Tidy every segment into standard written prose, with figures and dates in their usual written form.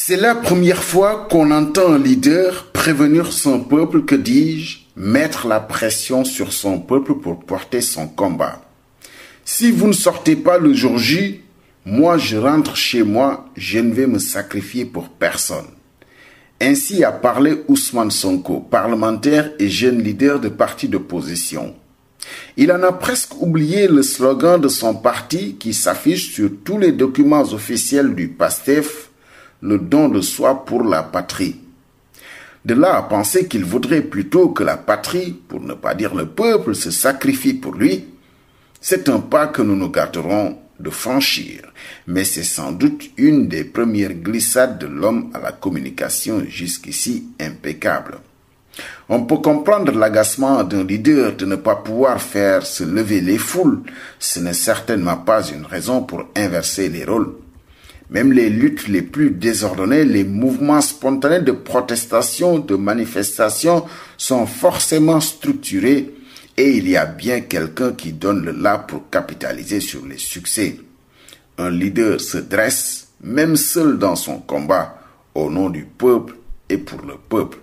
C'est la première fois qu'on entend un leader prévenir son peuple, que dis-je, mettre la pression sur son peuple pour porter son combat. Si vous ne sortez pas le jour J, moi je rentre chez moi, je ne vais me sacrifier pour personne. Ainsi a parlé Ousmane Sonko, parlementaire et jeune leader de parti d'opposition. Il en a presque oublié le slogan de son parti qui s'affiche sur tous les documents officiels du PASTEF, le don de soi pour la patrie. De là à penser qu'il vaudrait plutôt que la patrie, pour ne pas dire le peuple, se sacrifie pour lui, c'est un pas que nous nous garderons de franchir, mais c'est sans doute une des premières glissades de l'homme à la communication jusqu'ici impeccable. On peut comprendre l'agacement d'un leader de ne pas pouvoir faire se lever les foules. Ce n'est certainement pas une raison pour inverser les rôles. Même les luttes les plus désordonnées, les mouvements spontanés de protestation, de manifestation sont forcément structurés et il y a bien quelqu'un qui donne le là pour capitaliser sur les succès. Un leader se dresse, même seul dans son combat, au nom du peuple et pour le peuple.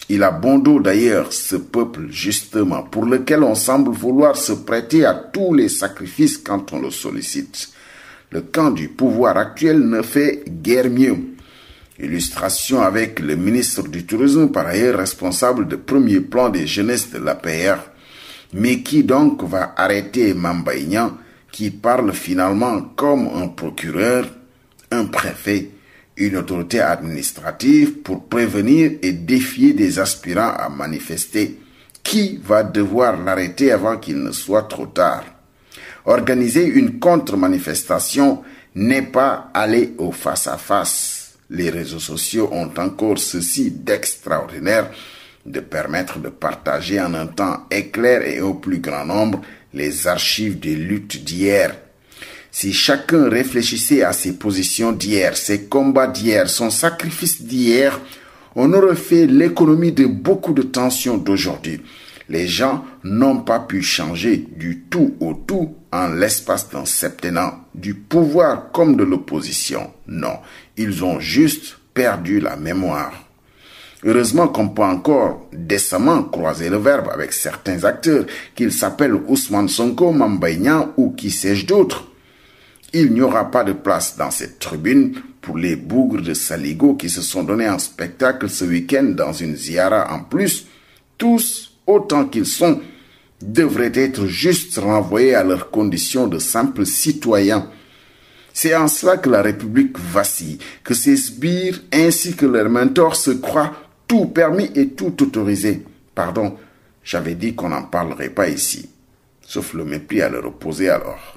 Il a bon dos d'ailleurs, ce peuple justement, pour lequel on semble vouloir se prêter à tous les sacrifices quand on le sollicite. Le camp du pouvoir actuel ne fait guère mieux. Illustration avec le ministre du Tourisme, par ailleurs responsable de premier plan des jeunesses de l'APR. Mais qui donc va arrêter Mamba Ignan, qui parle finalement comme un procureur, un préfet, une autorité administrative pour prévenir et défier des aspirants à manifester? Qui va devoir l'arrêter avant qu'il ne soit trop tard? Organiser une contre-manifestation n'est pas aller au face-à-face. Les réseaux sociaux ont encore ceci d'extraordinaire, de permettre de partager en un temps éclair et au plus grand nombre les archives des luttes d'hier. Si chacun réfléchissait à ses positions d'hier, ses combats d'hier, son sacrifice d'hier, on aurait fait l'économie de beaucoup de tensions d'aujourd'hui. Les gens n'ont pas pu changer du tout au tout en l'espace d'un septennat, du pouvoir comme de l'opposition. Non, ils ont juste perdu la mémoire. Heureusement qu'on peut encore décemment croiser le verbe avec certains acteurs, qu'ils s'appellent Ousmane Sonko, Mamba Ignan ou qui sais-je d'autres. Il n'y aura pas de place dans cette tribune pour les bougres de Saligo qui se sont donnés en spectacle ce week-end dans une ziara en plus. Tous, autant qu'ils sont, devraient être juste renvoyés à leurs conditions de simples citoyens. C'est en cela que la République vacille, que ses sbires ainsi que leurs mentors se croient tout permis et tout autorisé. Pardon, j'avais dit qu'on n'en parlerait pas ici. Sauf le mépris à leur opposer alors.